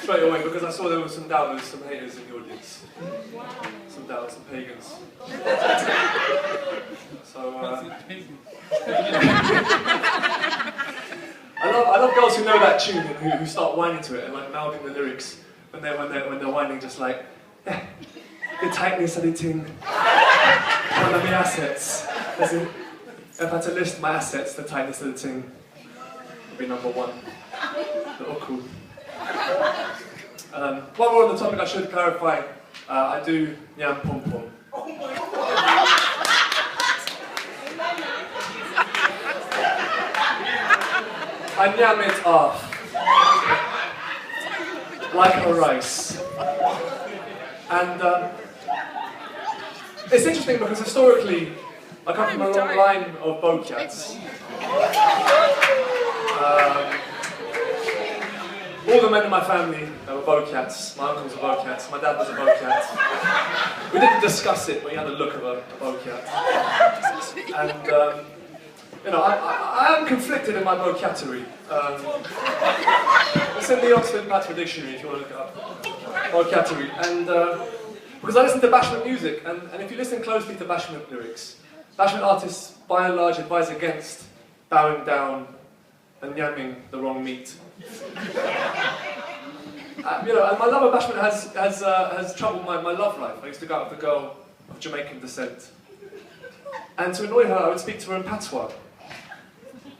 straight away because I saw there were some doubters, some haters in the audience. Some doubters, some pagans. So, I love girls who know that tune and who start whining to it and like mouthing the lyrics when they're whining, just like, the tightness of the thing, one of the assets. As in, if I had to list my assets, the tightness of the thing would be number one. Little cool. While we're on the topic, I should clarify, I do nyam pom pom. I nyam it off, like a rice. And it's interesting because historically, I come from a long line of bobcats. All the men in my family were bobcats. My uncles were bobcats. My dad was a bobcat. We didn't discuss it, but he had the look of a bobcat. And you know, I am conflicted in my bobcattery. It's in the Oxford Pattern Dictionary if you want to look it up. Bobcattery. And because I listen to bashment music, and if you listen closely to bashment lyrics, bashment artists by and large advise against bowing down and yamming the wrong meat. You know, and my love of bashment has troubled my love life. I used to go out with a girl of Jamaican descent, and to annoy her, I would speak to her in patois.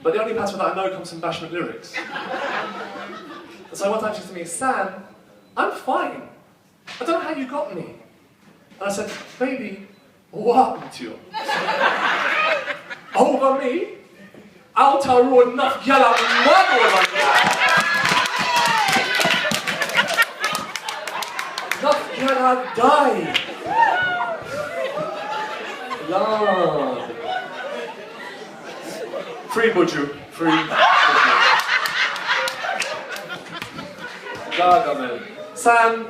But the only patois that I know comes from bashment lyrics. And so one time she said to me, "Sam, I'm fine. I don't know how you got me." And I said, "Baby, what happened to you?" "Over me? Outer road, enough gyal and mad over me. Enough gyal have died. Lord. Free Buju. Free Buju. Gargamel. Sam,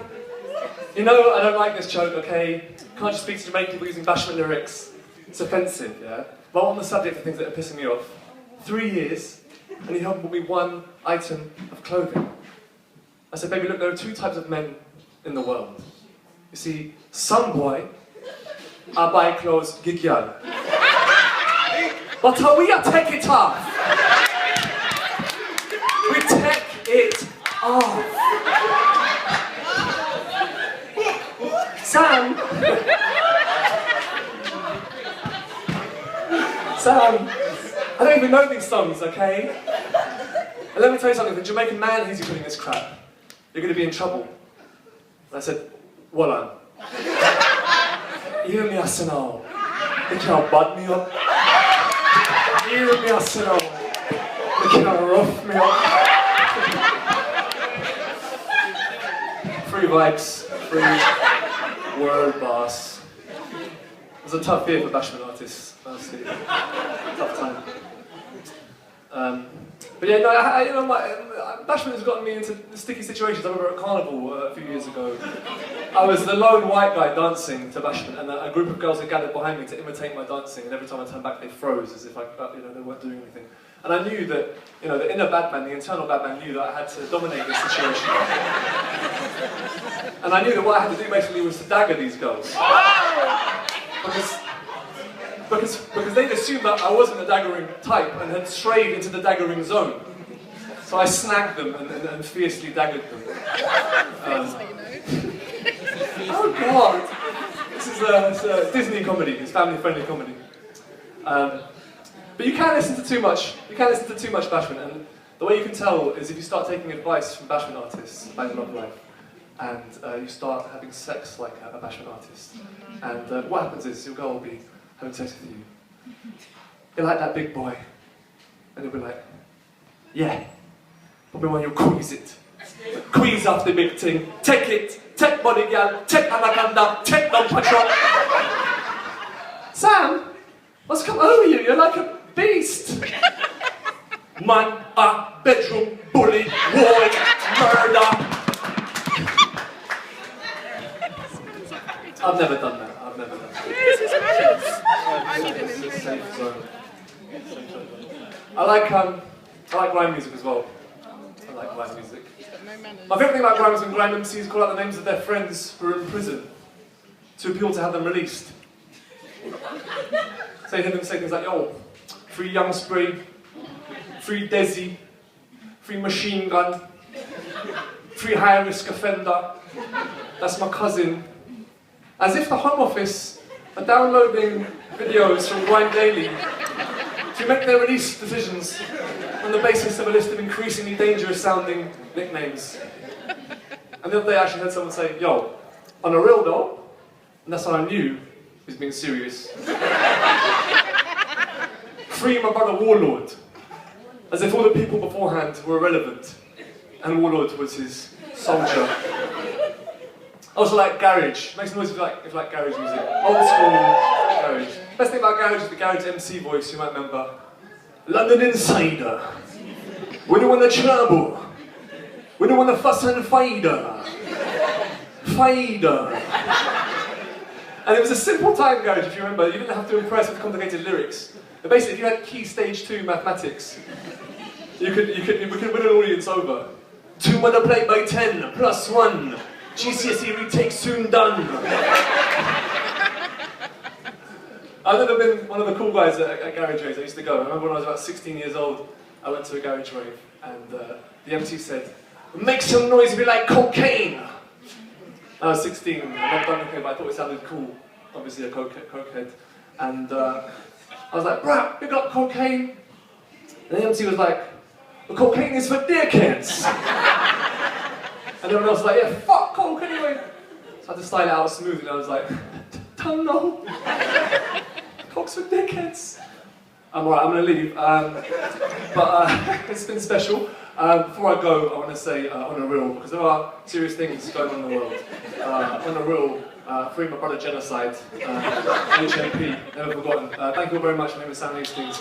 you know I don't like this joke, okay? Can't you speak to Jamaican people using bashment lyrics? It's offensive, yeah? But on the subject of things that are pissing me off, 3 years, and you haven't bought me one item of clothing. I said, "Baby, look, there are two types of men in the world. You see, some boy, I buy clothes, gig gyal. But we take it off. We take it off. Sam, I don't even know these songs, okay? And let me tell you something, if a Jamaican man hears you putting this crap, you're going to be in trouble." And I said, "Wallah. Hear me, Arsenal. They can't bud me up. Hear me, Arsenal. They can't rough me up." Free vibes, free word boss. It was a tough year for bashment artists, honestly. Tough time. But yeah, no, you know, bashment has gotten me into sticky situations. I remember at Carnival a few years ago. I was the lone white guy dancing to bashment, and a group of girls had gathered behind me to imitate my dancing, and every time I turned back they froze as if you know, they weren't doing anything. And I knew that, you know, the inner bad man, the internal bad man knew that I had to dominate this situation. And I knew that what I had to do basically was to dagger these girls. Because they'd assumed that I wasn't a daggering type and had strayed into the daggering zone. So I snagged them and fiercely daggered them. Oh God! This is a Disney comedy, it's family-friendly comedy. But you can't listen to too much. You can't listen to too much bashment, and the way you can tell is if you start taking advice from bashment artists about your love life, and you start having sex like a bashment artist. And what happens is your girl will be having sex with you. You're like that big boy, and you'll be like, "Yeah, but when you squeeze it, squeeze off the big thing, take it, take body girl, take anaconda, take the patrol." "Sam, what's come over you? You're like a beast." "Man, a bedroom bully, boy, murder." I've never done that. I've never done that. It's a safe zone. I like rhyme music as well. I like rhyme music. My favourite thing about grime is when grime MCs call out the names of their friends who are in prison to appeal to have them released. So you hear them say things like, yo, free Young Spray, free Desi, free Machine Gun, free high risk offender, that's my cousin. As if the Home Office are downloading videos from Grime Daily to make their release decisions on the basis of a list of increasingly dangerous sounding nicknames. And the other day I actually heard someone say, yo, on a real though, and that's when I knew he was being serious. Free my brother Warlord, as if all the people beforehand were irrelevant, and Warlord was his soldier. I also like garage. Makes noise if you like garage music. Old school garage. Best thing about garage is the garage MC voice, you might remember. London Insider. We don't want the trouble. We don't want the fuss and fider. Fider. And it was a simple time garage, if you remember. You didn't have to impress with complicated lyrics. But basically, if you had key stage 2 mathematics, we could win an audience over. 2 multiplied by 10 plus 1. GCSE retake soon done. I've never been one of the cool guys at garage raves I used to go. I remember when I was about 16 years old, I went to a garage rave, and the MC said, "Make some noise if you like cocaine." I was 16, I'd never done cocaine, but I thought it sounded cool. Obviously a cokehead. And I was like, "Bruh, big up cocaine." And the MC was like, "Well, cocaine is for dickheads." And everyone else was like, "Yeah, fuck coke anyway." So I had to style it out smooth, and I was like, "Don't know. Coke's for dickheads." I'm alright, I'm gonna leave. But it's been special. Before I go, I want to say on a real, because there are serious things going on in the world. On a real, free my brother genocide, HMP, never forgotten. Thank you all very much. My name is Sam Hastings.